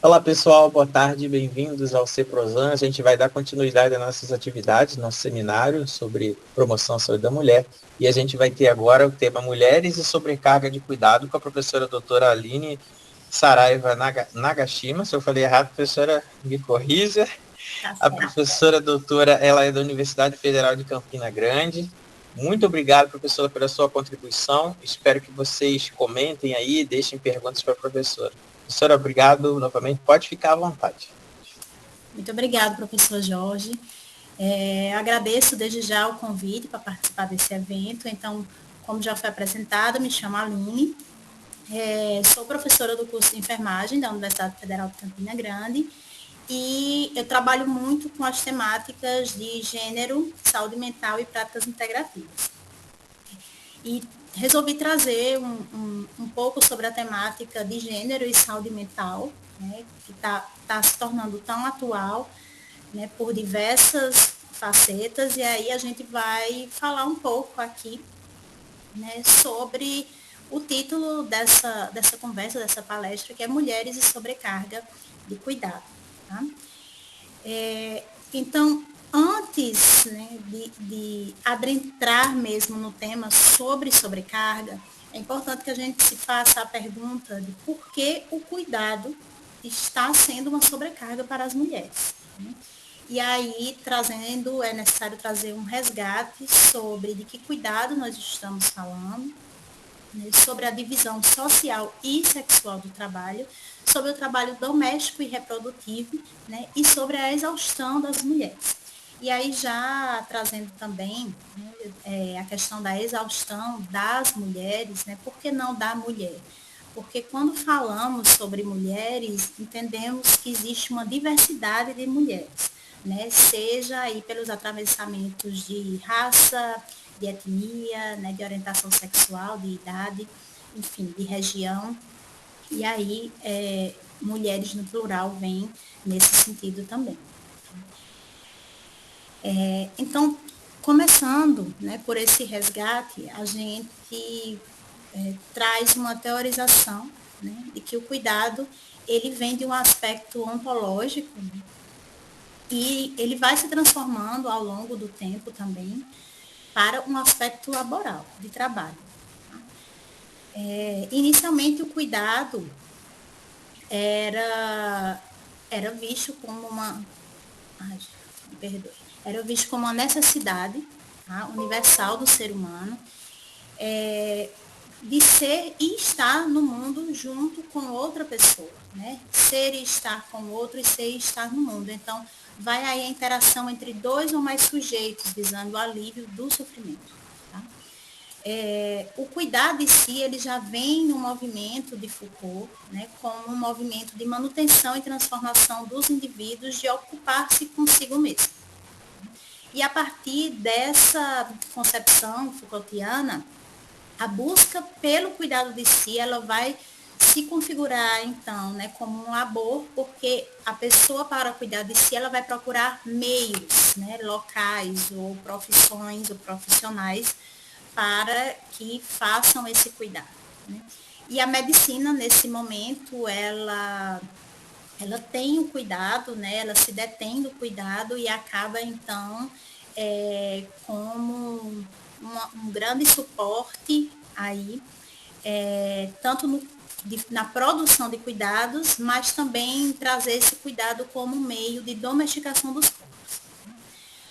Olá pessoal, boa tarde, bem-vindos ao CEPROSAN. A gente vai dar continuidade às nossas atividades, nosso seminário sobre promoção à saúde da mulher. E a gente vai ter agora o tema Mulheres e Sobrecarga de Cuidado com a professora doutora Aline Saraiva Nagashima. Se eu falei errado, professora, me corrija. A professora doutora, ela é da Universidade Federal de Campina Grande. Muito obrigado, professora, pela sua contribuição. Espero que vocês comentem aí, deixem perguntas para a professora. Professora, obrigado novamente. Pode ficar à vontade. Muito obrigada, professor Jorge. Agradeço desde já o convite para participar desse evento. Então, como já foi apresentado, me chamo Aline. Sou professora do curso de enfermagem da Universidade Federal de Campina Grande e eu trabalho muito com as temáticas de gênero, saúde mental e práticas integrativas. E resolvi trazer um pouco sobre a temática de gênero e saúde mental, né, que está se tornando tão atual, né, por diversas facetas, e aí a gente vai falar um pouco aqui, né, sobre o título dessa conversa, dessa palestra, que é Mulheres e Sobrecarga de Cuidado. Tá? Então, antes, né, de adentrar mesmo no tema sobre sobrecarga, é importante que a gente se faça a pergunta de por que o cuidado está sendo uma sobrecarga para as mulheres. Né? E aí, é necessário trazer um resgate sobre de que cuidado nós estamos falando, né, sobre a divisão social e sexual do trabalho, sobre o trabalho doméstico e reprodutivo, né, e sobre a exaustão das mulheres. E aí já trazendo também, né, a questão da exaustão das mulheres, né, por que não da mulher? Porque quando falamos sobre mulheres, entendemos que existe uma diversidade de mulheres, né? Seja aí pelos atravessamentos de raça, de etnia, né? De orientação sexual, de idade, enfim, de região. E aí, mulheres no plural vem nesse sentido também. Então, começando, né, por esse resgate, a gente traz uma teorização, né, de que o cuidado ele vem de um aspecto ontológico, né, e ele vai se transformando ao longo do tempo também para um aspecto laboral, de trabalho. Tá? Inicialmente, o cuidado era visto como uma... Ai, me perdoe. Era visto como uma necessidade, tá, universal do ser humano, de ser e estar no mundo junto com outra pessoa, né? Ser e estar com outro e ser e estar no mundo. Então, vai aí a interação entre dois ou mais sujeitos, visando o alívio do sofrimento. Tá? O cuidado em si, ele já vem no movimento de Foucault, né, como um movimento de manutenção e transformação dos indivíduos de ocupar-se consigo mesmo. E a partir dessa concepção Foucaultiana, a busca pelo cuidado de si, ela vai se configurar, então, né, como um labor, porque a pessoa, para cuidar de si, ela vai procurar meios, né, locais ou profissões ou profissionais para que façam esse cuidado. Né? E a medicina, nesse momento, ela tem o cuidado, né, ela se detém do cuidado e acaba, então, como um grande suporte aí, tanto na produção de cuidados, mas também trazer esse cuidado como meio de domesticação dos corpos.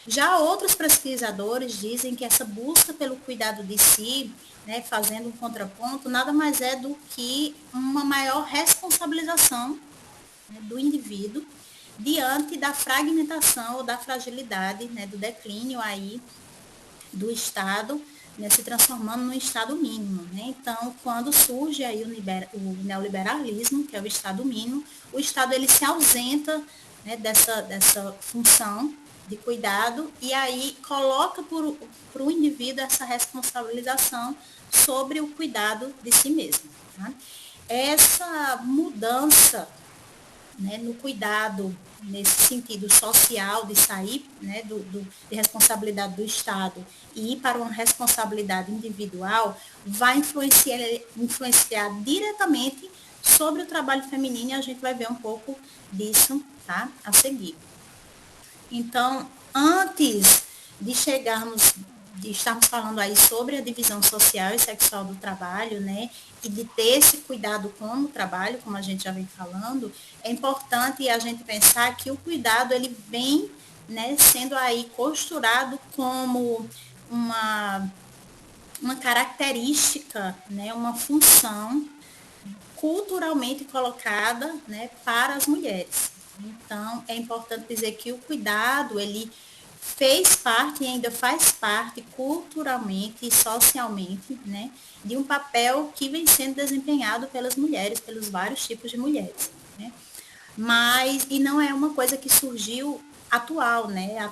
Já outros pesquisadores dizem que essa busca pelo cuidado de si, né, fazendo um contraponto, nada mais é do que uma maior responsabilização, né, do indivíduo diante da fragmentação ou da fragilidade, né, do declínio aí do Estado, né, se transformando num Estado mínimo. Né? Então, quando surge aí o neoliberalismo, que é o Estado mínimo, o Estado ele se ausenta, né, dessa função de cuidado e aí coloca para o indivíduo essa responsabilização sobre o cuidado de si mesmo. Tá? Essa mudança, né, no cuidado, nesse sentido social, de sair, né, de responsabilidade do Estado e ir para uma responsabilidade individual, vai influenciar diretamente Sobre o trabalho feminino, a gente vai ver um pouco disso, tá? A seguir. Então, antes de chegarmos, de estarmos falando aí sobre a divisão social e sexual do trabalho, né, e de ter esse cuidado com o trabalho, como a gente já vem falando, é importante a gente pensar que o cuidado, ele vem, né, sendo aí costurado como uma característica, né, uma função culturalmente colocada, né, para as mulheres. Então, é importante dizer que o cuidado, ele fez parte e ainda faz parte culturalmente e socialmente, né, de um papel que vem sendo desempenhado pelas mulheres, pelos vários tipos de mulheres, né? Mas, e não é uma coisa que surgiu atual, né,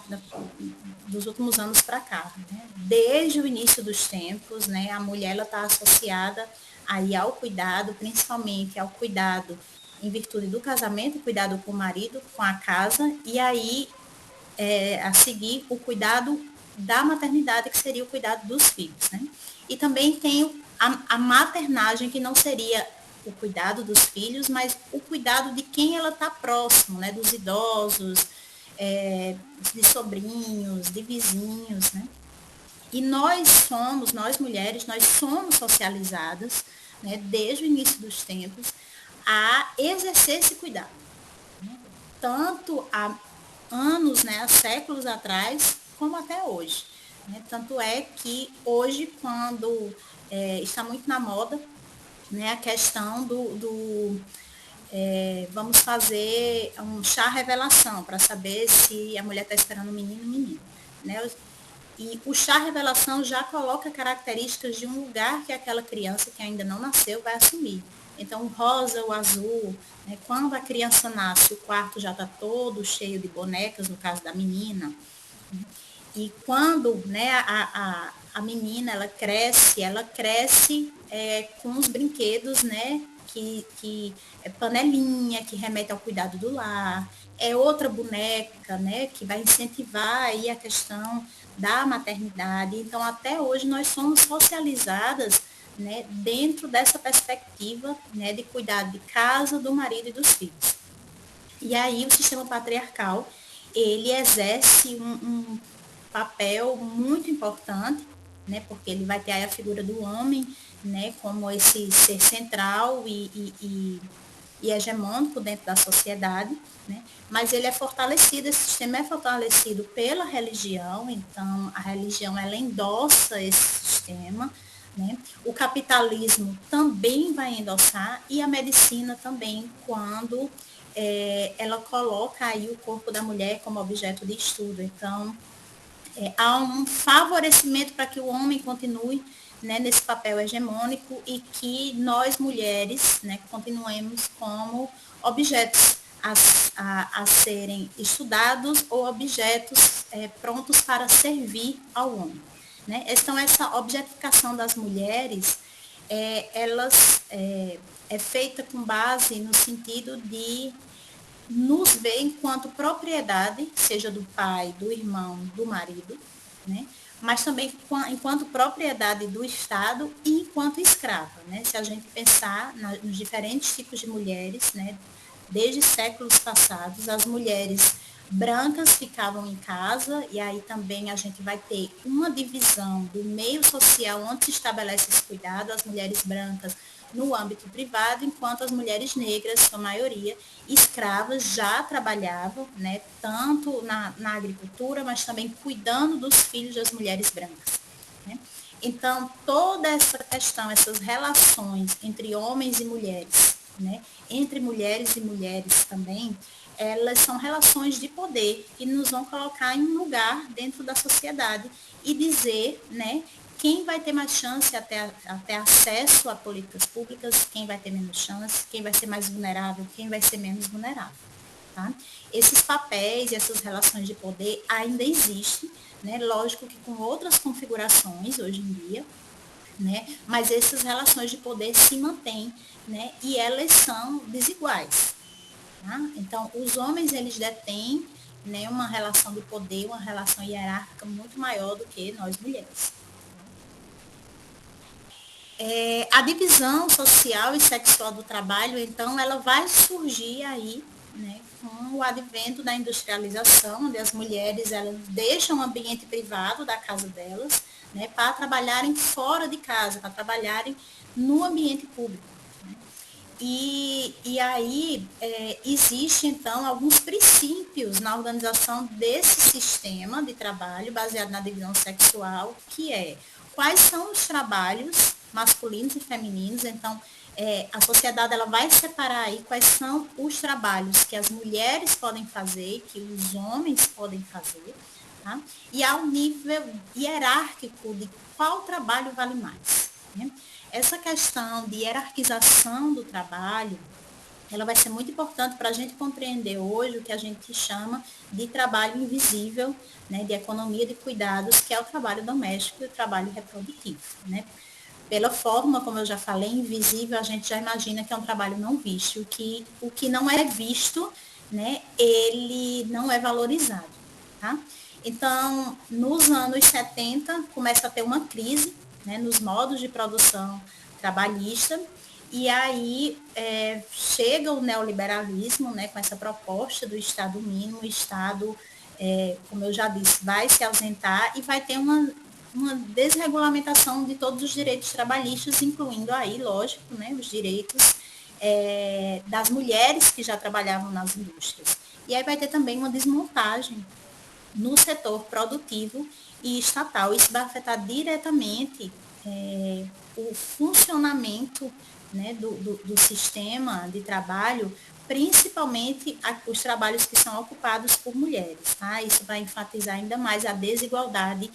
dos últimos anos para cá, né? Desde o início dos tempos, né, a mulher ela está associada aí ao cuidado, principalmente ao cuidado em virtude do casamento, cuidado com o marido, com a casa, e aí a seguir o cuidado da maternidade, que seria o cuidado dos filhos, né? E também tem a maternagem, que não seria o cuidado dos filhos, mas o cuidado de quem ela está próximo, né? Dos idosos, de sobrinhos, de vizinhos, né? E nós mulheres, nós somos socializadas, né, desde o início dos tempos, a exercer esse cuidado. Né? Tanto há anos, né, há séculos atrás, como até hoje. Né? Tanto é que hoje, quando está muito na moda, né, a questão vamos fazer um chá revelação para saber se a mulher está esperando um menino ou menino. Né? E o chá revelação já coloca características de um lugar que aquela criança que ainda não nasceu vai assumir. Então, o rosa, o azul, né? Quando a criança nasce, o quarto já está todo cheio de bonecas, no caso da menina. E quando, né, a menina ela cresce com os brinquedos, né, que é panelinha, que remete ao cuidado do lar, é outra boneca, né, que vai incentivar aí a questão da maternidade. Então, até hoje, nós somos socializadas, né, dentro dessa perspectiva, né, de cuidado de casa, do marido e dos filhos. E aí, o sistema patriarcal, ele exerce um papel muito importante, né, porque ele vai ter aí a figura do homem, né, como esse ser central e hegemônico dentro da sociedade, né, mas ele é fortalecido, esse sistema é fortalecido pela religião, então a religião ela endossa esse sistema, né, o capitalismo também vai endossar e a medicina também, quando ela coloca aí o corpo da mulher como objeto de estudo. Então, há um favorecimento para que o homem continue, né, nesse papel hegemônico e que nós mulheres, né, continuemos como objetos a serem estudados ou objetos prontos para servir ao homem. Né? Então, essa objetificação das mulheres, é feita com base no sentido de nos ver enquanto propriedade, seja do pai, do irmão, do marido, né? Mas também enquanto propriedade do Estado e enquanto escrava, né? Se a gente pensar nos diferentes tipos de mulheres, né? Desde séculos passados, as mulheres brancas ficavam em casa, e aí também a gente vai ter uma divisão do meio social onde se estabelece esse cuidado, as mulheres brancas no âmbito privado, enquanto as mulheres negras, sua maioria, escravas, já trabalhavam, né, tanto na agricultura, mas também cuidando dos filhos das mulheres brancas. Né? Então, toda essa questão, essas relações entre homens e mulheres, né, entre mulheres e mulheres também, elas são relações de poder que nos vão colocar em um lugar dentro da sociedade e dizer, né, quem vai ter mais chance até acesso a políticas públicas, quem vai ter menos chance, quem vai ser mais vulnerável, quem vai ser menos vulnerável. Tá? Esses papéis e essas relações de poder ainda existem, né? Lógico que com outras configurações hoje em dia, né? Mas essas relações de poder se mantêm, né? E elas são desiguais. Tá? Então, os homens, eles detêm, né, uma relação de poder, uma relação hierárquica muito maior do que nós mulheres. A divisão social e sexual do trabalho, então, ela vai surgir aí, né, com o advento da industrialização, onde as mulheres elas deixam o ambiente privado da casa delas, né, para trabalharem fora de casa, para trabalharem no ambiente público. Né? E aí existe, então, alguns princípios na organização desse sistema de trabalho baseado na divisão sexual, que é quais são os trabalhos masculinos e femininos. Então, a sociedade ela vai separar aí quais são os trabalhos que as mulheres podem fazer, que os homens podem fazer, tá? E ao nível hierárquico de qual trabalho vale mais. Né? Essa questão de hierarquização do trabalho, ela vai ser muito importante para a gente compreender hoje o que a gente chama de trabalho invisível, né, de economia de cuidados, que é o trabalho doméstico e o trabalho reprodutivo. Né? Pela forma, como eu já falei, invisível, a gente já imagina que é um trabalho não visto. O que não é visto, né, ele não é valorizado. Tá? Então, nos anos 70, começa a ter uma crise, né, nos modos de produção trabalhista, e aí chega o neoliberalismo, né, com essa proposta do Estado mínimo. O Estado, como eu já disse, vai se ausentar e vai ter uma desregulamentação de todos os direitos trabalhistas, incluindo aí, lógico, né, os direitos das mulheres que já trabalhavam nas indústrias. E aí vai ter também uma desmontagem no setor produtivo e estatal. Isso vai afetar diretamente o funcionamento, né, do sistema de trabalho, principalmente os trabalhos que são ocupados por mulheres. Tá? Isso vai enfatizar ainda mais a desigualdade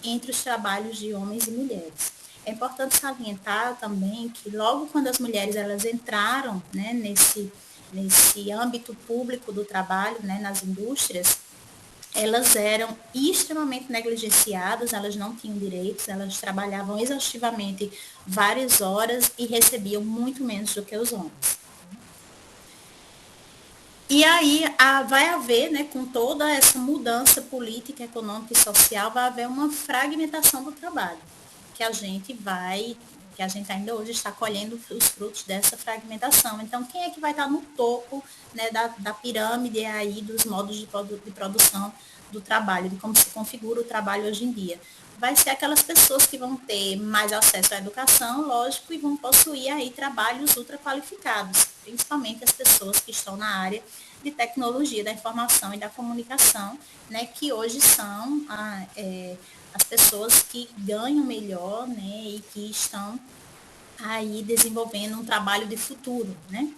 entre os trabalhos de homens e mulheres. É importante salientar também que logo quando as mulheres elas entraram, né, nesse âmbito público do trabalho, né, nas indústrias, elas eram extremamente negligenciadas, elas não tinham direitos, elas trabalhavam exaustivamente várias horas e recebiam muito menos do que os homens. E aí vai haver, né, com toda essa mudança política, econômica e social, vai haver uma fragmentação do trabalho, que a gente ainda hoje está colhendo os frutos dessa fragmentação. Então, quem é que vai estar no topo, né, da pirâmide aí dos modos de produção do trabalho, de como se configura o trabalho hoje em dia? Vai ser aquelas pessoas que vão ter mais acesso à educação, lógico, e vão possuir aí trabalhos ultra qualificados, principalmente as pessoas que estão na área de tecnologia da informação e da comunicação, né, que hoje são as pessoas que ganham melhor, né, e que estão aí desenvolvendo um trabalho de futuro, né.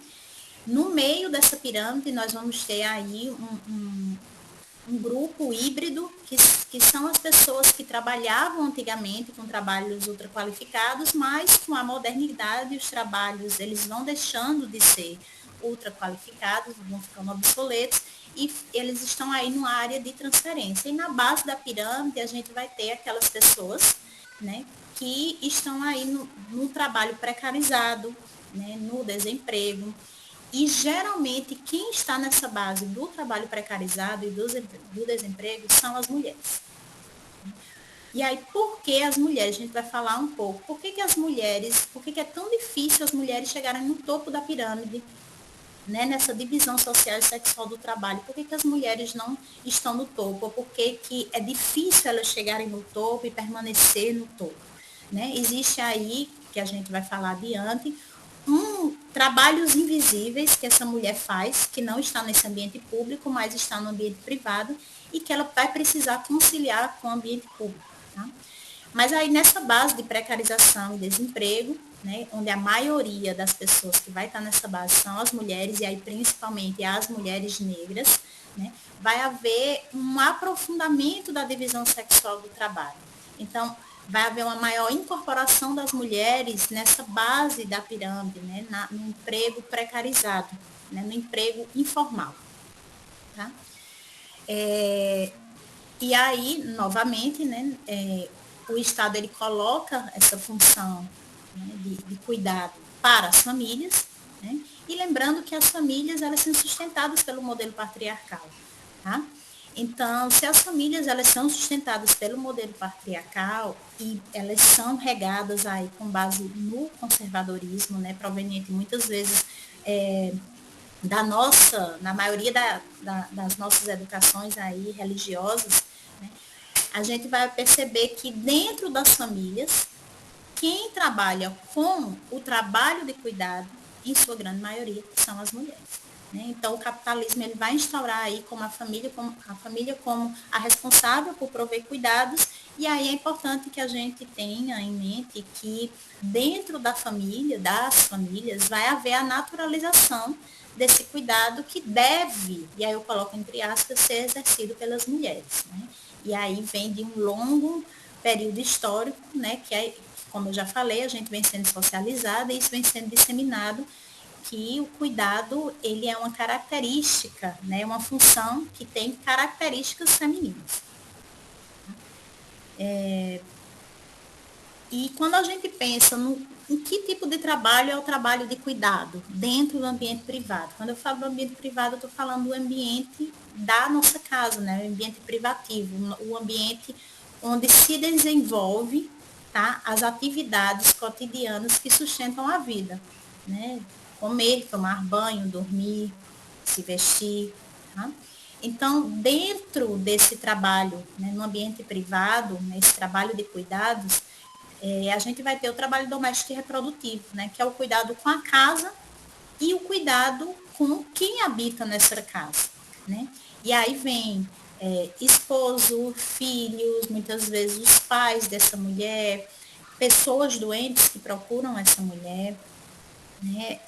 No meio dessa pirâmide, nós vamos ter aí um grupo híbrido, que são as pessoas que trabalhavam antigamente com trabalhos ultra qualificados, mas com a modernidade os trabalhos eles vão deixando de ser ultra qualificados, vão ficando obsoletos, e eles estão aí numa área de transferência. E na base da pirâmide a gente vai ter aquelas pessoas, né, que estão aí no trabalho precarizado, né, no desemprego. E geralmente quem está nessa base do trabalho precarizado e do desemprego são as mulheres. E aí, por que as mulheres? A gente vai falar um pouco. Por que é tão difícil as mulheres chegarem no topo da pirâmide, né, nessa divisão social e sexual do trabalho? Por que as mulheres não estão no topo? Ou por que é difícil elas chegarem no topo e permanecer no topo? Né? Existe aí, que a gente vai falar adiante, trabalhos invisíveis que essa mulher faz, que não está nesse ambiente público, mas está no ambiente privado, e que ela vai precisar conciliar com o ambiente público. Tá? Mas aí nessa base de precarização e desemprego, né, onde a maioria das pessoas que vai estar nessa base são as mulheres, e aí principalmente as mulheres negras, né, vai haver um aprofundamento da divisão sexual do trabalho. Então, vai haver uma maior incorporação das mulheres nessa base da pirâmide, né, no emprego precarizado, né, no emprego informal. Tá? E aí, novamente, né, o Estado ele coloca essa função, né, de cuidado para as famílias, né, e lembrando que as famílias elas são sustentadas pelo modelo patriarcal. Tá? Então, se as famílias elas são sustentadas pelo modelo patriarcal e elas são regadas aí com base no conservadorismo, né, proveniente muitas vezes na maioria das nossas educações aí religiosas, né, a gente vai perceber que dentro das famílias, quem trabalha com o trabalho de cuidado, em sua grande maioria, são as mulheres. Né? Então, o capitalismo ele vai instaurar aí como a família como a responsável por prover cuidados, e aí é importante que a gente tenha em mente que dentro da família, das famílias, vai haver a naturalização desse cuidado que deve, e aí eu coloco entre aspas, ser exercido pelas mulheres. Né? E aí vem de um longo período histórico, né, que é, como eu já falei, a gente vem sendo socializada e isso vem sendo disseminado, que o cuidado, ele é uma característica, né, uma função que tem características femininas. E quando a gente pensa em que tipo de trabalho é o trabalho de cuidado dentro do ambiente privado. Quando eu falo do ambiente privado, eu estou falando do ambiente da nossa casa, né, o ambiente privativo, o ambiente onde se desenvolve, tá, as atividades cotidianas que sustentam a vida, né? Comer, tomar banho, dormir, se vestir, tá? Então, dentro desse trabalho, né, no ambiente privado, nesse trabalho de cuidados, a gente vai ter o trabalho doméstico e reprodutivo, né, que é o cuidado com a casa e o cuidado com quem habita nessa casa, né? E aí vem esposo, filhos, muitas vezes os pais dessa mulher, pessoas doentes que procuram essa mulher, né?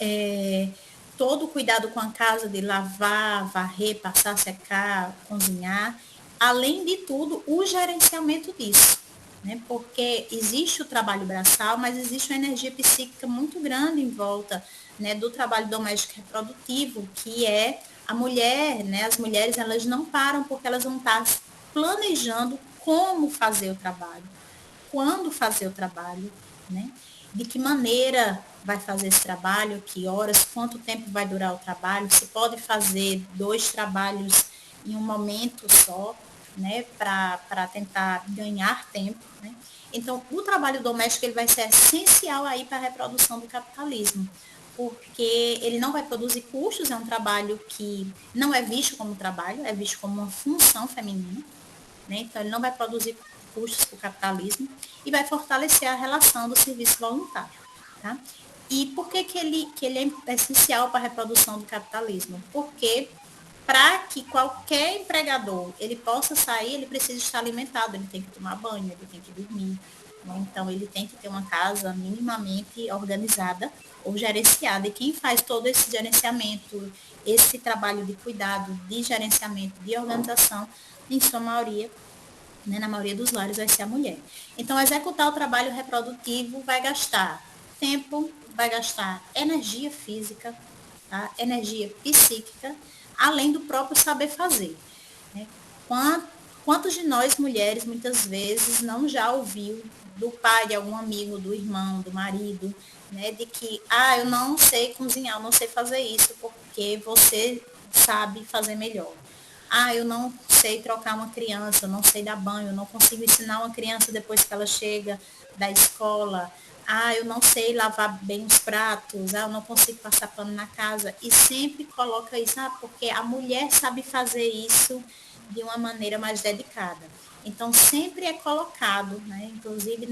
Todo o cuidado com a casa de lavar, varrer, passar, secar, cozinhar, além de tudo, o gerenciamento disso. Né? Porque existe o trabalho braçal, mas existe uma energia psíquica muito grande em volta, né, do trabalho doméstico reprodutivo, que é a mulher, né, as mulheres, elas não param porque elas vão estar planejando como fazer o trabalho, quando fazer o trabalho, né? De que maneira vai fazer esse trabalho, que horas, quanto tempo vai durar o trabalho, se pode fazer 2 trabalhos em um momento só, né, para tentar ganhar tempo, né? Então, o trabalho doméstico ele vai ser essencial aí para a reprodução do capitalismo, porque ele não vai produzir custos, é um trabalho que não é visto como trabalho, é visto como uma função feminina, né? Então, ele não vai produzir custos para o capitalismo e vai fortalecer a relação do serviço voluntário. Tá? E por que ele é essencial para a reprodução do capitalismo? Porque para que qualquer empregador ele possa sair, ele precisa estar alimentado, ele tem que tomar banho, ele tem que dormir. Né? Então, ele tem que ter uma casa minimamente organizada ou gerenciada. E quem faz todo esse gerenciamento, esse trabalho de cuidado, de gerenciamento, de organização, em sua maioria, né, na maioria dos lares, vai ser a mulher. Então, executar o trabalho reprodutivo vai gastar tempo, vai gastar energia física, tá? Energia psíquica, além do próprio saber fazer. Né? Quantos de nós, mulheres, muitas vezes, não já ouviu do pai, de algum amigo, do irmão, do marido, né, de que, eu não sei cozinhar, eu não sei fazer isso, porque você sabe fazer melhor. Eu não sei trocar uma criança, eu não sei dar banho, eu não consigo ensinar uma criança depois que ela chega da escola. Eu não sei lavar bem os pratos, eu não consigo passar pano na casa. E sempre coloca isso, porque a mulher sabe fazer isso de uma maneira mais dedicada. Então, sempre é colocado, né, inclusive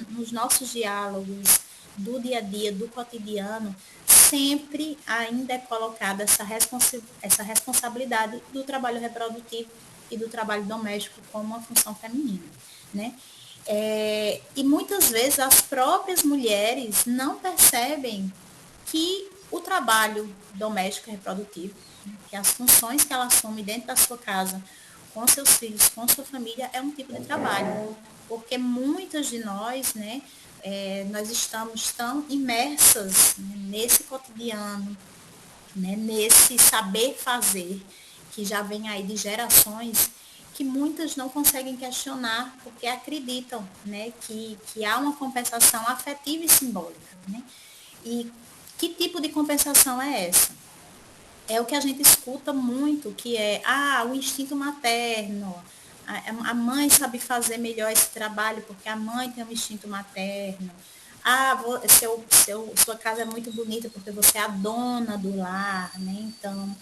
nos nossos diálogos do dia a dia, do cotidiano, sempre ainda é colocada essa responsabilidade do trabalho reprodutivo e do trabalho doméstico como uma função feminina, né? E muitas vezes as próprias mulheres não percebem que o trabalho doméstico e reprodutivo, né, que as funções que ela assume dentro da sua casa, com seus filhos, com sua família, é um tipo de trabalho. Porque muitas de nós, né, nós estamos tão imersas, né, nesse cotidiano, né, nesse saber fazer, que já vem aí de gerações, que muitas não conseguem questionar, porque acreditam, né, que há uma compensação afetiva e simbólica. Né? E que tipo de compensação é essa? é o que a gente escuta muito, que é, o instinto materno, a mãe sabe fazer melhor esse trabalho porque a mãe tem um instinto materno. Sua casa é muito bonita porque você é a dona do lar, né? Então,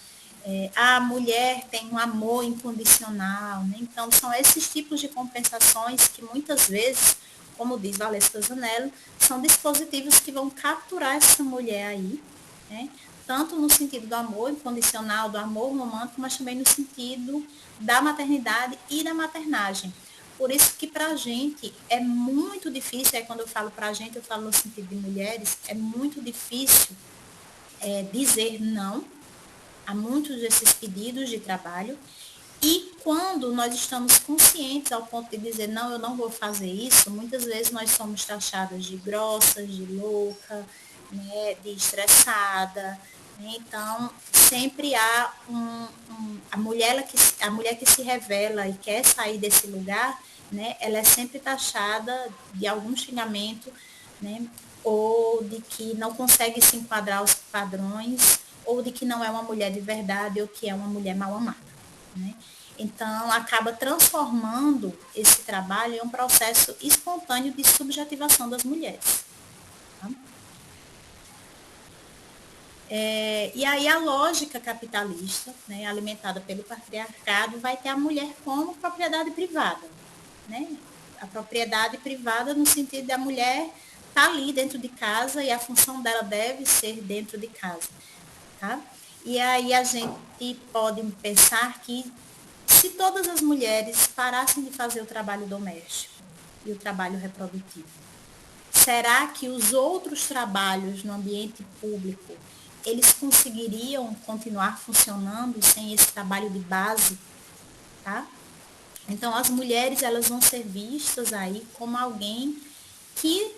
a mulher tem um amor incondicional, né? Então, são esses tipos de compensações que muitas vezes, como diz Valesca Zanello, são dispositivos que vão capturar essa mulher aí, né? Tanto no sentido do amor incondicional, do amor romântico, mas também no sentido da maternidade e da maternagem. Por isso que para a gente é muito difícil, quando eu falo para a gente, eu falo no sentido de mulheres, é muito difícil dizer não a muitos desses pedidos de trabalho. E quando nós estamos conscientes ao ponto de dizer, não, eu não vou fazer isso, muitas vezes nós somos taxadas de grossas, de louca, né, de estressada. Né? Então, sempre há a mulher que se revela e quer sair desse lugar, né, ela é sempre taxada de algum xingamento, né, ou de que não consegue se enquadrar aos padrões, ou de que não é uma mulher de verdade, ou que é uma mulher mal amada. Né? Então, acaba transformando esse trabalho em um processo espontâneo de subjetivação das mulheres. Tá? E aí a lógica capitalista, né, alimentada pelo patriarcado, vai ter a mulher como propriedade privada. Né? A propriedade privada no sentido da mulher estar ali dentro de casa e a função dela deve ser dentro de casa. Tá? E aí a gente pode pensar que se todas as mulheres parassem de fazer o trabalho doméstico e o trabalho reprodutivo, será que os outros trabalhos no ambiente público, eles conseguiriam continuar funcionando sem esse trabalho de base? Tá? Então, as mulheres, elas vão ser vistas aí como alguém que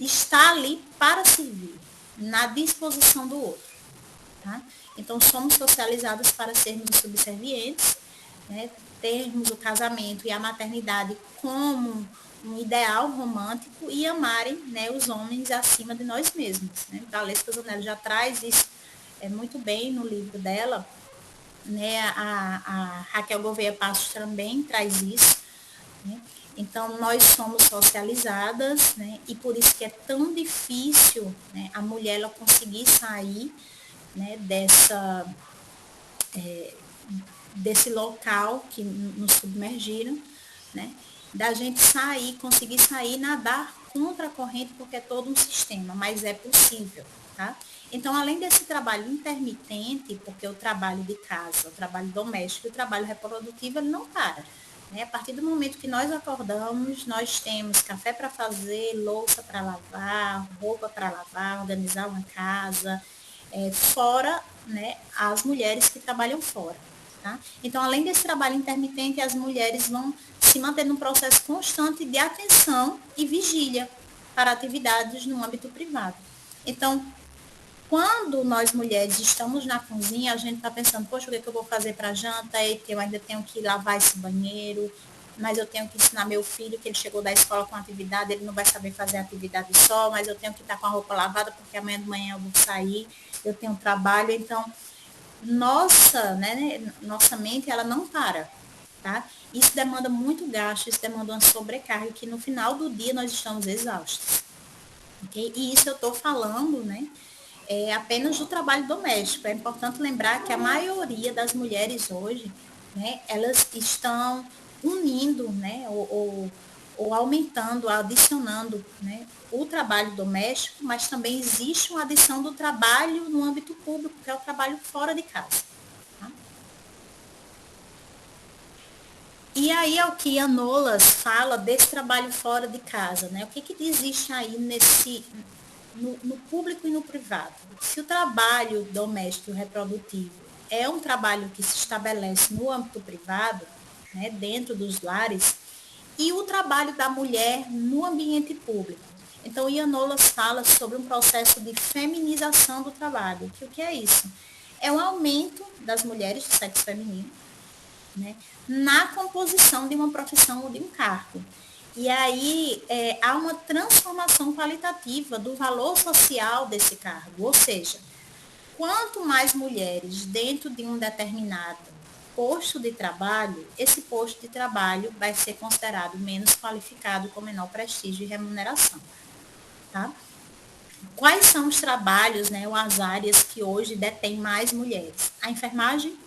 está ali para servir, na disposição do outro. Tá? Então, somos socializadas para sermos subservientes, né? Termos o casamento e a maternidade como um ideal romântico e amarem, né, os homens acima de nós mesmos. Né? Valesca Zanello já traz isso muito bem no livro dela. Né? A Raquel Gouveia Passos também traz isso. Né? Então, nós somos socializadas, né? E por isso que é tão difícil, né, a mulher ela conseguir sair, né, desse local que nos submergiram, né, da gente conseguir sair, nadar contra a corrente, porque é todo um sistema, mas é possível, tá? Então, além desse trabalho intermitente, porque o trabalho de casa, o trabalho doméstico e o trabalho reprodutivo, ele não para. Né? A partir do momento que nós acordamos, nós temos café para fazer, louça para lavar, roupa para lavar, organizar uma casa, fora, né, as mulheres que trabalham fora. Tá? Então, além desse trabalho intermitente, as mulheres vão se manter num processo constante de atenção e vigília para atividades no âmbito privado. Então, quando nós mulheres estamos na cozinha, a gente está pensando, poxa, o que eu vou fazer para a janta? Eu ainda tenho que lavar esse banheiro, mas eu tenho que ensinar meu filho que ele chegou da escola com atividade, ele não vai saber fazer atividade só, mas eu tenho que estar com a roupa lavada, porque amanhã de manhã eu vou sair, eu tenho um trabalho. Então, nossa mente, ela não para, tá? Isso demanda muito gasto, isso demanda uma sobrecarga, que no final do dia nós estamos exaustos. Okay? E isso eu estou falando, né? Apenas do trabalho doméstico. É importante lembrar que a maioria das mulheres hoje, né, elas estão unindo, né, ou aumentando, adicionando, né, o trabalho doméstico, mas também existe uma adição do trabalho no âmbito público, que é o trabalho fora de casa. Tá? E aí é o que a Nolas fala desse trabalho fora de casa, né? O que existe aí no público e no privado? Se o trabalho doméstico reprodutivo é um trabalho que se estabelece no âmbito privado, né, dentro dos lares, e o trabalho da mulher no ambiente público. Então, Ianolas fala sobre um processo de feminização do trabalho. O que é isso? É um aumento das mulheres do sexo feminino, né, na composição de uma profissão ou de um cargo. E aí há uma transformação qualitativa do valor social desse cargo. Ou seja, quanto mais mulheres dentro de um determinado posto de trabalho, esse posto de trabalho vai ser considerado menos qualificado, com menor prestígio e remuneração, tá? Quais são os trabalhos, né, ou as áreas que hoje detêm mais mulheres? A enfermagem,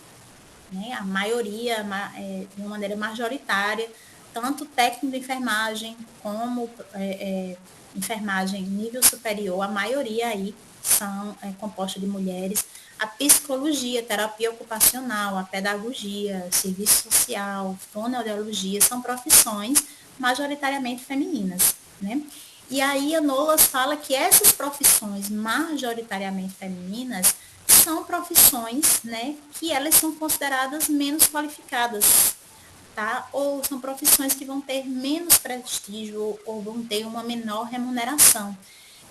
né, a maioria, de uma maneira majoritária, tanto técnico de enfermagem como enfermagem nível superior, a maioria aí são composta de mulheres. A psicologia, terapia ocupacional, a pedagogia, serviço social, fonoaudiologia, são profissões majoritariamente femininas, né? E aí a Nolas fala que essas profissões majoritariamente femininas são profissões, né, que elas são consideradas menos qualificadas, tá? Ou são profissões que vão ter menos prestígio ou vão ter uma menor remuneração.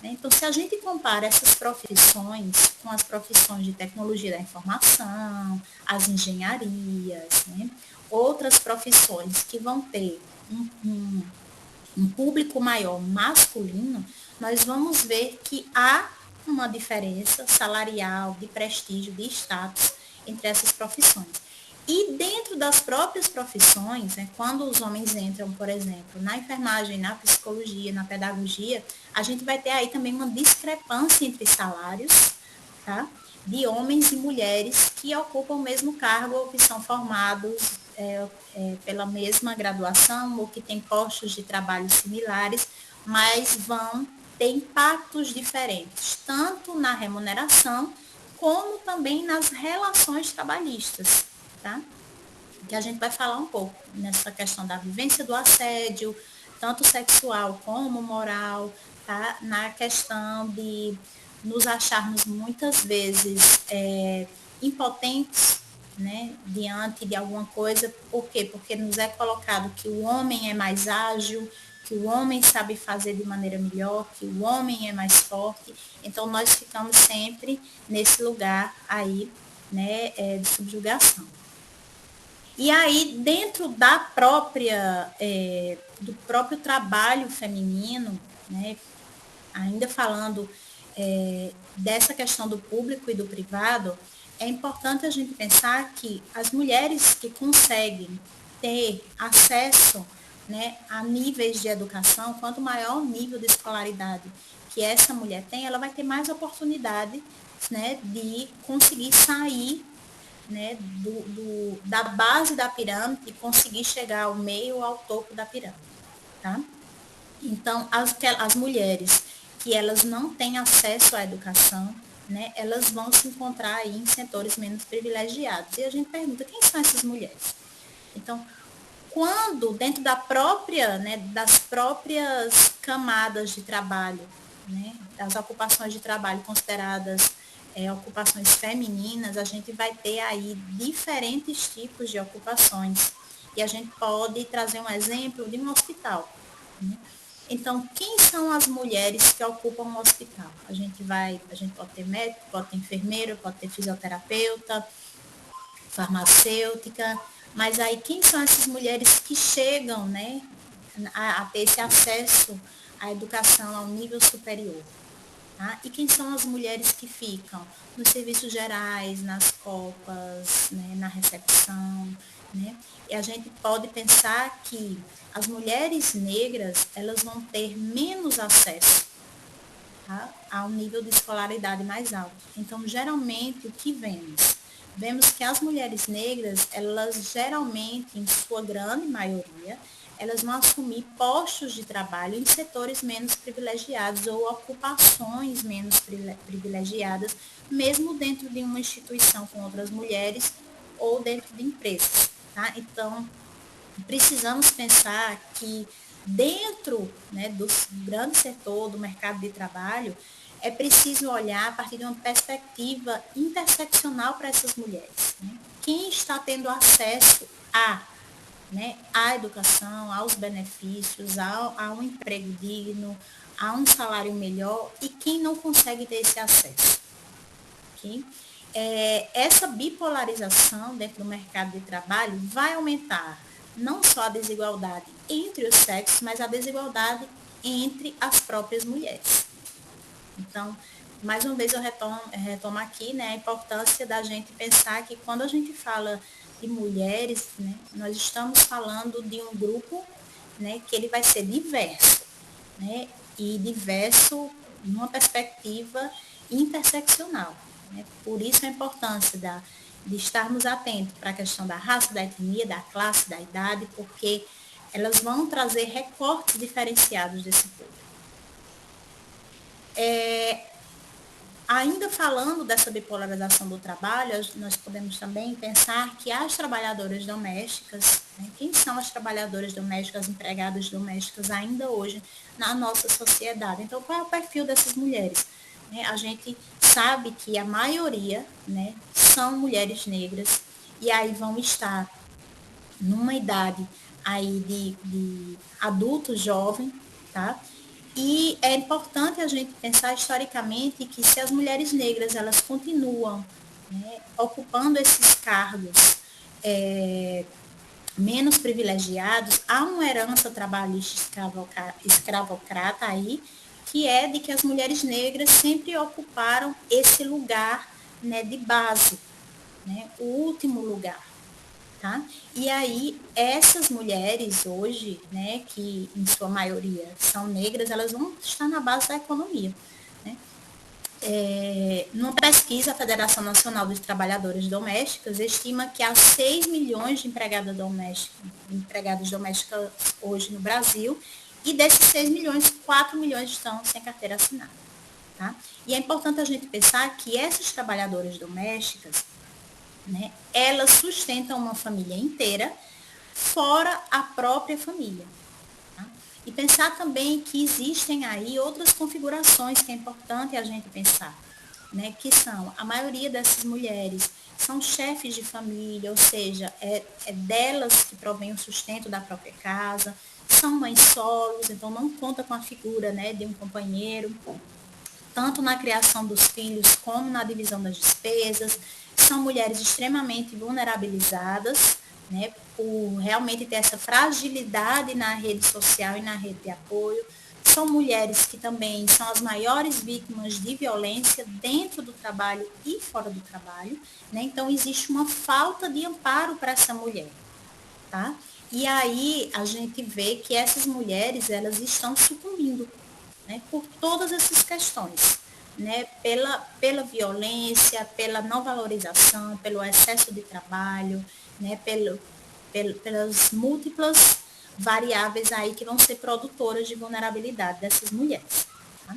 Né? Então, se a gente compara essas profissões com as profissões de tecnologia da informação, as engenharias, né? Outras profissões que vão ter um público maior masculino, nós vamos ver que há uma diferença salarial, de prestígio, de status entre essas profissões. E dentro das próprias profissões, né, quando os homens entram, por exemplo, na enfermagem, na psicologia, na pedagogia, a gente vai ter aí também uma discrepância entre salários, tá? De homens e mulheres que ocupam o mesmo cargo ou que são formados pela mesma graduação ou que têm postos de trabalho similares, mas vão ter impactos diferentes, tanto na remuneração como também nas relações trabalhistas, tá? Que a gente vai falar um pouco nessa questão da vivência do assédio, tanto sexual como moral, tá? Na questão de nos acharmos muitas vezes impotentes, né, diante de alguma coisa. Por quê? Porque nos é colocado que o homem é mais ágil, que o homem sabe fazer de maneira melhor, que o homem é mais forte. Então, nós ficamos sempre nesse lugar aí, né, de subjugação. E aí, dentro da própria, do próprio trabalho feminino, né, ainda falando dessa questão do público e do privado, é importante a gente pensar que as mulheres que conseguem ter acesso, né, a níveis de educação, quanto maior o nível de escolaridade que essa mulher tem, ela vai ter mais oportunidade, né, de conseguir sair, né, da base da pirâmide e conseguir chegar ao meio, ao topo da pirâmide, tá? Então, as mulheres que elas não têm acesso à educação, né, elas vão se encontrar aí em setores menos privilegiados. E a gente pergunta, quem são essas mulheres? Então, quando dentro da própria, né, das próprias camadas de trabalho, né, das ocupações de trabalho consideradas ocupações femininas, a gente vai ter aí diferentes tipos de ocupações. E a gente pode trazer um exemplo de um hospital, né? Então, quem são as mulheres que ocupam um hospital? A gente pode ter médico, pode ter enfermeiro, pode ter fisioterapeuta, farmacêutica, mas aí quem são essas mulheres que chegam, né, a ter esse acesso à educação ao nível superior? Tá? E quem são as mulheres que ficam nos serviços gerais, nas copas, né, na recepção, né? E a gente pode pensar que as mulheres negras, elas vão ter menos acesso, tá, a um nível de escolaridade mais alto. Então, geralmente, o que vemos? Vemos que as mulheres negras, elas geralmente, em sua grande maioria, elas vão assumir postos de trabalho em setores menos privilegiados ou ocupações menos privilegiadas, mesmo dentro de uma instituição com outras mulheres ou dentro de empresas, tá? Então, precisamos pensar que dentro, né, do grande setor do mercado de trabalho, é preciso olhar a partir de uma perspectiva interseccional para essas mulheres. Né? Quem está tendo acesso né, à educação, aos benefícios, a um emprego digno, a um salário melhor, e quem não consegue ter esse acesso. Okay? Essa bipolarização dentro do mercado de trabalho vai aumentar não só a desigualdade entre os sexos, mas a desigualdade entre as próprias mulheres. Então, mais uma vez eu retomo aqui, né, a importância da gente pensar que quando a gente fala de mulheres, né, nós estamos falando de um grupo, né, que ele vai ser diverso, né, e diverso numa perspectiva interseccional, né? Por isso a importância de estarmos atentos para a questão da raça, da etnia, da classe, da idade, porque elas vão trazer recortes diferenciados desse público. Ainda falando dessa bipolarização do trabalho, nós podemos também pensar que as trabalhadoras domésticas, né, quem são as trabalhadoras domésticas, empregadas domésticas ainda hoje na nossa sociedade? Então, qual é o perfil dessas mulheres? A gente sabe que a maioria, né, são mulheres negras e aí vão estar numa idade aí de adulto jovem, tá? E é importante a gente pensar historicamente que se as mulheres negras elas continuam, né, ocupando esses cargos menos privilegiados, há uma herança trabalhista escravocrata aí, que é de que as mulheres negras sempre ocuparam esse lugar, né, de base, né, o último lugar. Tá? E aí, essas mulheres hoje, né, que em sua maioria são negras, elas vão estar na base da economia. Né? Numa pesquisa, a Federação Nacional dos Trabalhadores Domésticas estima que há 6 milhões de empregadas domésticas hoje no Brasil, e desses 6 milhões, 4 milhões estão sem carteira assinada. Tá? E é importante a gente pensar que essas trabalhadoras domésticas, né, elas sustentam uma família inteira, fora a própria família. Tá? E pensar também que existem aí outras configurações que é importante a gente pensar, né, que são, a maioria dessas mulheres são chefes de família, ou seja, é delas que provém o sustento da própria casa, são mães solos, então não conta com a figura, né, de um companheiro, tanto na criação dos filhos como na divisão das despesas. São mulheres extremamente vulnerabilizadas, né, por realmente ter essa fragilidade na rede social e na rede de apoio. São mulheres que também são as maiores vítimas de violência dentro do trabalho e fora do trabalho, né? Então existe uma falta de amparo para essa mulher, tá? E aí a gente vê que essas mulheres, elas estão sucumbindo, né, por todas essas questões, né, pela violência, pela não valorização, pelo excesso de trabalho, né, pelas múltiplas variáveis aí que vão ser produtoras de vulnerabilidade dessas mulheres. Tá?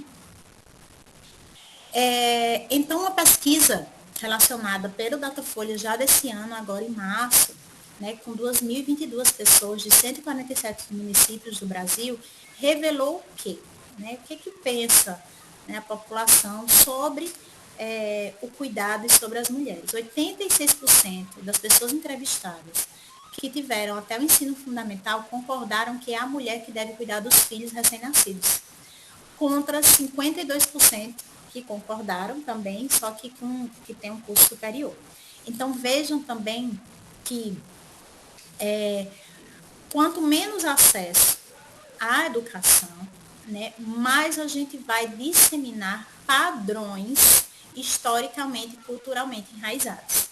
Então, uma pesquisa relacionada pelo Datafolha já desse ano, agora em março, né, com 2.022 pessoas de 147 municípios do Brasil, revelou o quê? Né, o que pensa, né, a população sobre o cuidado e sobre as mulheres. 86% das pessoas entrevistadas que tiveram até o ensino fundamental concordaram que é a mulher que deve cuidar dos filhos recém-nascidos, contra 52% que concordaram também, só que que tem um curso superior. Então, vejam também que quanto menos acesso à educação, né, mais a gente vai disseminar padrões historicamente e culturalmente enraizados.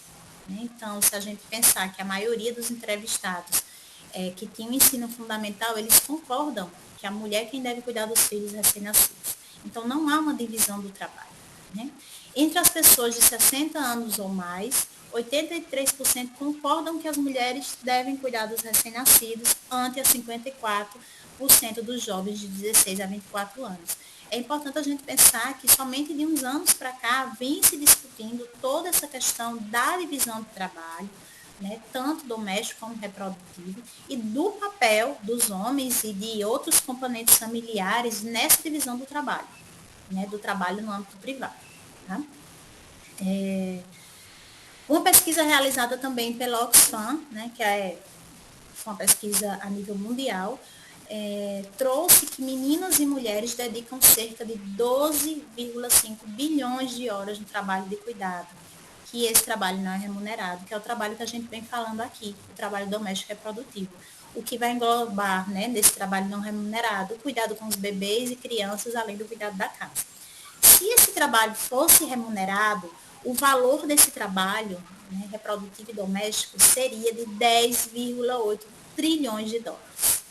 Né? Então, se a gente pensar que a maioria dos entrevistados que tinham ensino fundamental, eles concordam que a mulher é quem deve cuidar dos filhos recém-nascidos. Então, não há uma divisão do trabalho. Né? Entre as pessoas de 60 anos ou mais, 83% concordam que as mulheres devem cuidar dos recém-nascidos, ante a 54% dos jovens de 16 a 24 anos. É importante a gente pensar que somente de uns anos para cá vem se discutindo toda essa questão da divisão do trabalho, né, tanto doméstico como reprodutivo, e do papel dos homens e de outros componentes familiares nessa divisão do trabalho, né, do trabalho no âmbito privado. Tá? Uma pesquisa realizada também pela Oxfam, né, que foi uma pesquisa a nível mundial, trouxe que meninas e mulheres dedicam cerca de 12,5 bilhões de horas no trabalho de cuidado, que esse trabalho não é remunerado, que é o trabalho que a gente vem falando aqui, o trabalho doméstico reprodutivo. O que vai englobar, né, nesse trabalho não remunerado, o cuidado com os bebês e crianças, além do cuidado da casa. se esse trabalho fosse remunerado, o valor desse trabalho, né, reprodutivo e doméstico seria de 10,8 trilhões de dólares.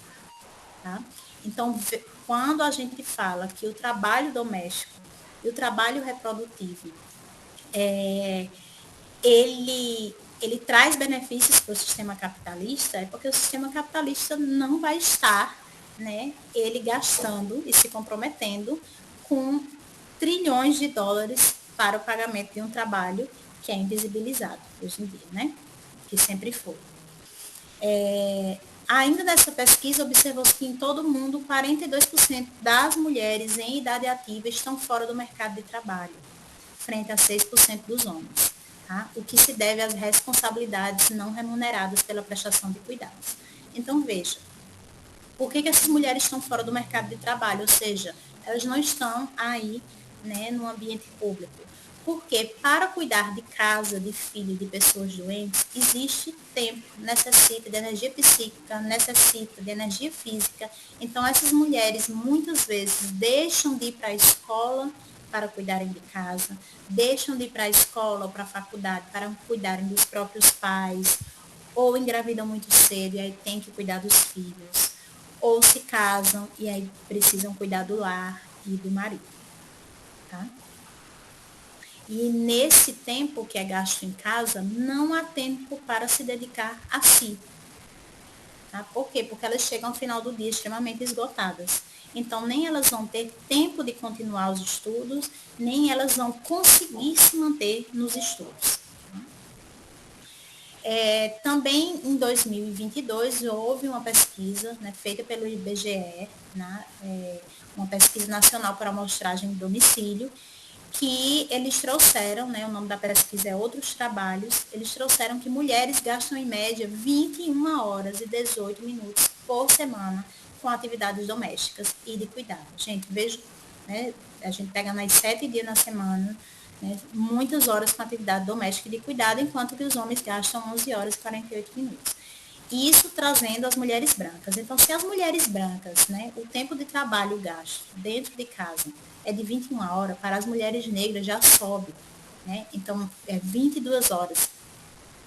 Tá? Então, quando a gente fala que o trabalho doméstico e o trabalho reprodutivo, ele traz benefícios para o sistema capitalista, é porque o sistema capitalista não vai estar, né, ele gastando e se comprometendo com trilhões de dólares para o pagamento de um trabalho que é invisibilizado hoje em dia, né? Que sempre foi. Ainda nessa pesquisa, observou-se que em todo o mundo, 42% das mulheres em idade ativa estão fora do mercado de trabalho, frente a 6% dos homens, tá? O que se deve às responsabilidades não remuneradas pela prestação de cuidados. Então, veja, por que essas mulheres estão fora do mercado de trabalho? Ou seja, elas não estão aí, né, no ambiente público. Porque para cuidar de casa, de filho, de pessoas doentes, existe tempo, necessita de energia psíquica, necessita de energia física. Então, essas mulheres muitas vezes deixam de ir para a escola para cuidarem de casa, deixam de ir para a escola ou para a faculdade para cuidarem dos próprios pais, ou engravidam muito cedo e aí tem que cuidar dos filhos, ou se casam e aí precisam cuidar do lar e do marido, tá? E nesse tempo que é gasto em casa, não há tempo para se dedicar a si. Tá? Por quê? Porque elas chegam ao final do dia extremamente esgotadas. Então, nem elas vão ter tempo de continuar os estudos, nem elas vão conseguir se manter nos estudos. Também em 2022 houve uma pesquisa, né, feita pelo IBGE, né, uma pesquisa nacional por amostragem de domicílio, que eles trouxeram, né, o nome da pesquisa é Outros Trabalhos, eles trouxeram que mulheres gastam em média 21 horas e 18 minutos por semana com atividades domésticas e de cuidado. Gente, veja, né, a gente pega mais 7 dias na semana, né, muitas horas com atividade doméstica e de cuidado, enquanto que os homens gastam 11 horas e 48 minutos. Isso trazendo as mulheres brancas. Então, se as mulheres brancas, né, o tempo de trabalho gasto dentro de casa é de 21 horas, para as mulheres negras já sobe, né? Então, é 22 horas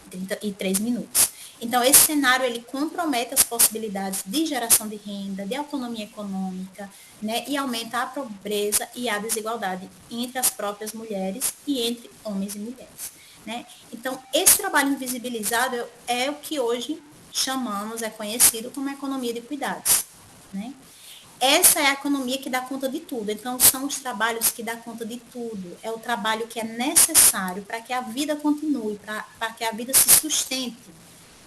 e 33 minutos. Então, esse cenário, ele compromete as possibilidades de geração de renda, de autonomia econômica, né? E aumenta a pobreza e a desigualdade entre as próprias mulheres e entre homens e mulheres, né? Então, esse trabalho invisibilizado é o que hoje chamamos, é conhecido como economia de cuidados, né? Essa é a economia que dá conta de tudo. Então, são os trabalhos que dão conta de tudo. É o trabalho que é necessário para que a vida continue, para que a vida se sustente,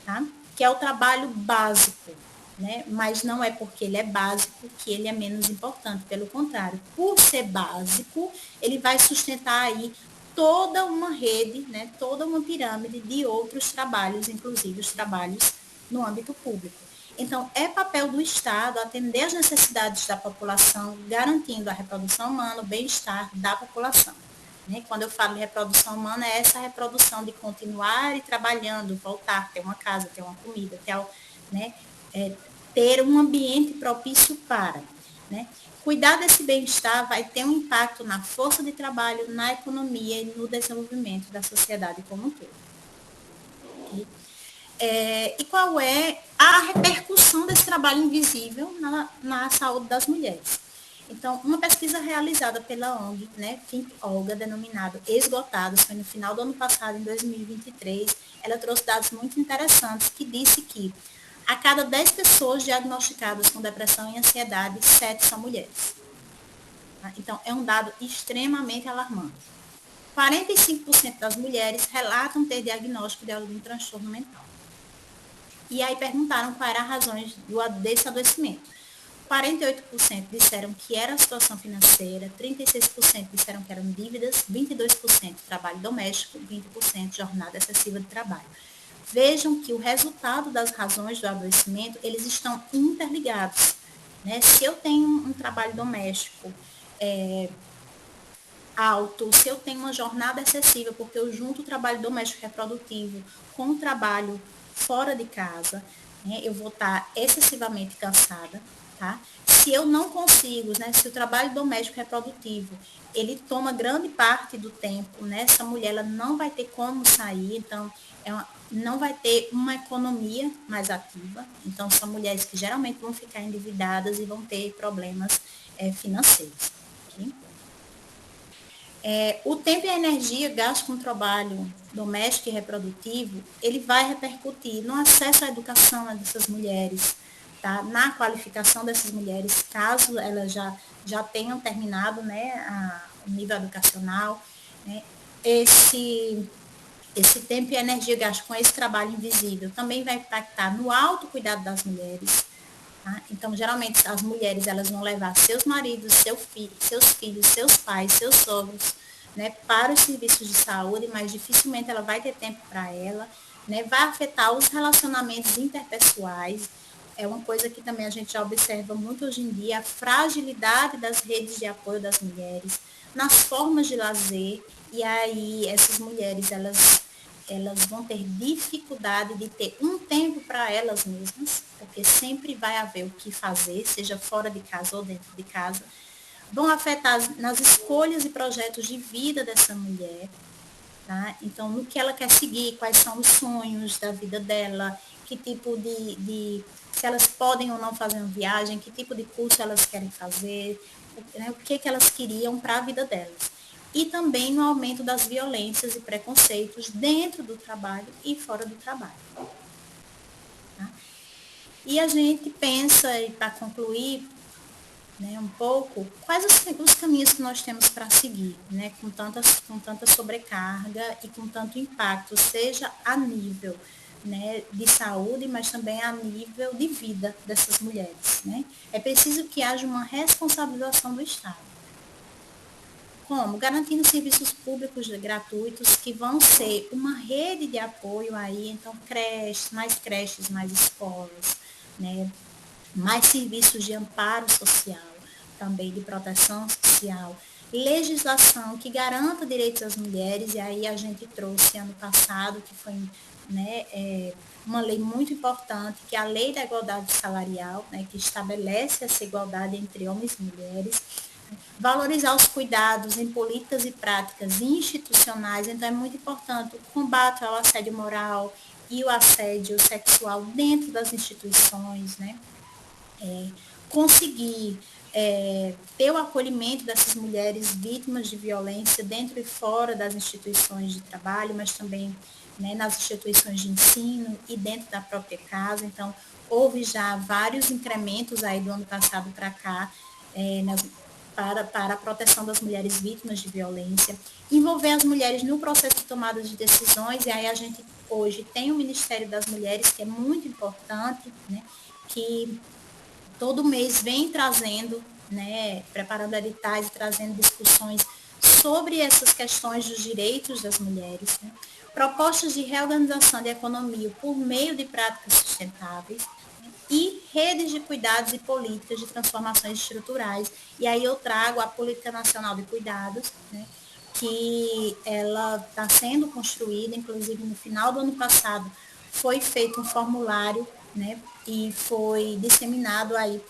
tá? Que é o trabalho básico, né? Mas não é porque ele é básico que ele é menos importante. Pelo contrário, por ser básico, ele vai sustentar aí toda uma rede, né? Toda uma pirâmide de outros trabalhos, inclusive os trabalhos no âmbito público. Então, é papel do Estado atender às necessidades da população, garantindo a reprodução humana, o bem-estar da população. Né? Quando eu falo de reprodução humana, é essa reprodução de continuar e trabalhando, voltar, ter uma casa, ter uma comida, né? Ter um ambiente propício para. Né? Cuidar desse bem-estar vai ter um impacto na força de trabalho, na economia e no desenvolvimento da sociedade como um todo. Okay? E qual é a repercussão desse trabalho invisível na saúde das mulheres? Então, uma pesquisa realizada pela ONG, né, Think Olga, denominado Esgotados, foi no final do ano passado, em 2023, ela trouxe dados muito interessantes que disse que a cada 10 pessoas diagnosticadas com depressão e ansiedade, 7 são mulheres. Tá? Então, é um dado extremamente alarmante. 45% das mulheres relatam ter diagnóstico de algum transtorno mental. E aí perguntaram quais eram as razões desse adoecimento. 48% disseram que era a situação financeira, 36% disseram que eram dívidas, 22% trabalho doméstico, 20% jornada excessiva de trabalho. Vejam que o resultado das razões do adoecimento, eles estão interligados. Né? Se eu tenho um trabalho doméstico alto, se eu tenho uma jornada excessiva, porque eu junto o trabalho doméstico reprodutivo com o trabalho fora de casa, né, eu vou estar excessivamente cansada, tá? Se eu não consigo, né, se o trabalho doméstico reprodutivo, ele toma grande parte do tempo, né, essa mulher ela não vai ter como sair, então não vai ter uma economia mais ativa, então são mulheres que geralmente vão ficar endividadas e vão ter problemas financeiros. Okay? O tempo e a energia gastos com o trabalho doméstico e reprodutivo, ele vai repercutir no acesso à educação dessas mulheres, tá? Na qualificação dessas mulheres, caso elas já tenham terminado, né, o nível educacional, né? Esse tempo e energia gasto com esse trabalho invisível também vai impactar no autocuidado das mulheres. Tá? Então, geralmente, as mulheres elas vão levar seus maridos, seus filhos, seus pais, seus sogros, né, para os serviços de saúde, mas dificilmente ela vai ter tempo para ela, né, vai afetar os relacionamentos interpessoais. É uma coisa que também a gente já observa muito hoje em dia, a fragilidade das redes de apoio das mulheres, nas formas de lazer, e aí essas mulheres, elas vão ter dificuldade de ter um tempo para elas mesmas, porque sempre vai haver o que fazer, seja fora de casa ou dentro de casa, vão afetar nas escolhas e projetos de vida dessa mulher, tá? Então, no que ela quer seguir, quais são os sonhos da vida dela, que tipo se elas podem ou não fazer uma viagem, que tipo de curso elas querem fazer, né, o que elas queriam para a vida delas. E também no aumento das violências e preconceitos dentro do trabalho e fora do trabalho. Tá? E a gente pensa, e para concluir, né, um pouco, quais os caminhos que nós temos para seguir, né, com tanta sobrecarga e com tanto impacto, seja a nível, né, de saúde, mas também a nível de vida dessas mulheres. Né? É preciso que haja uma responsabilização do Estado. Como? Garantindo serviços públicos gratuitos que vão ser uma rede de apoio aí, então creches, mais escolas, né? Mais serviços de amparo social, também de proteção social, legislação que garanta direitos às mulheres, e aí a gente trouxe ano passado, que foi, né, uma lei muito importante, que é a Lei da Igualdade Salarial, né, que estabelece essa igualdade entre homens e mulheres, valorizar os cuidados em políticas e práticas institucionais, então é muito importante o combate ao assédio moral e o assédio sexual dentro das instituições, né? Conseguir ter o acolhimento dessas mulheres vítimas de violência dentro e fora das instituições de trabalho, mas também, né, nas instituições de ensino e dentro da própria casa. Então, houve já vários incrementos aí do ano passado para cá, para a proteção das mulheres vítimas de violência, envolver as mulheres no processo de tomada de decisões, e aí a gente hoje tem o Ministério das Mulheres, que é muito importante, né, que todo mês vem trazendo, né, preparando editais e trazendo discussões sobre essas questões dos direitos das mulheres, né? Propostas de reorganização da economia por meio de práticas sustentáveis, né? E redes de cuidados e políticas de transformações estruturais. E aí eu trago a Política Nacional de Cuidados, né, que ela está sendo construída, inclusive no final do ano passado foi feito um formulário, né, e foi disseminado aí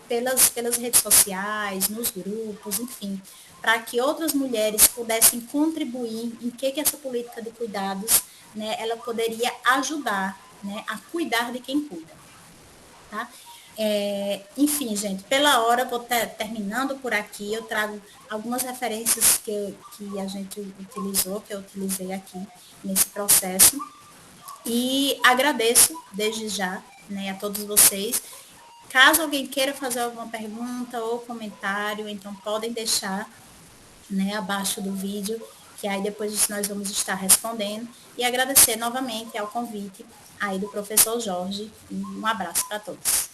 pelas redes sociais, nos grupos, enfim, para que outras mulheres pudessem contribuir em que essa política de cuidados, né, ela poderia ajudar, né, a cuidar de quem cuida. Tá? Enfim, gente, pela hora vou terminando por aqui. Eu trago algumas referências que a gente utilizou, que eu utilizei aqui nesse processo. E agradeço desde já, né, a todos vocês. Caso alguém queira fazer alguma pergunta ou comentário, então podem deixar, né, abaixo do vídeo, que aí depois nós vamos estar respondendo. E agradecer novamente ao convite aí do professor Jorge. Um abraço para todos.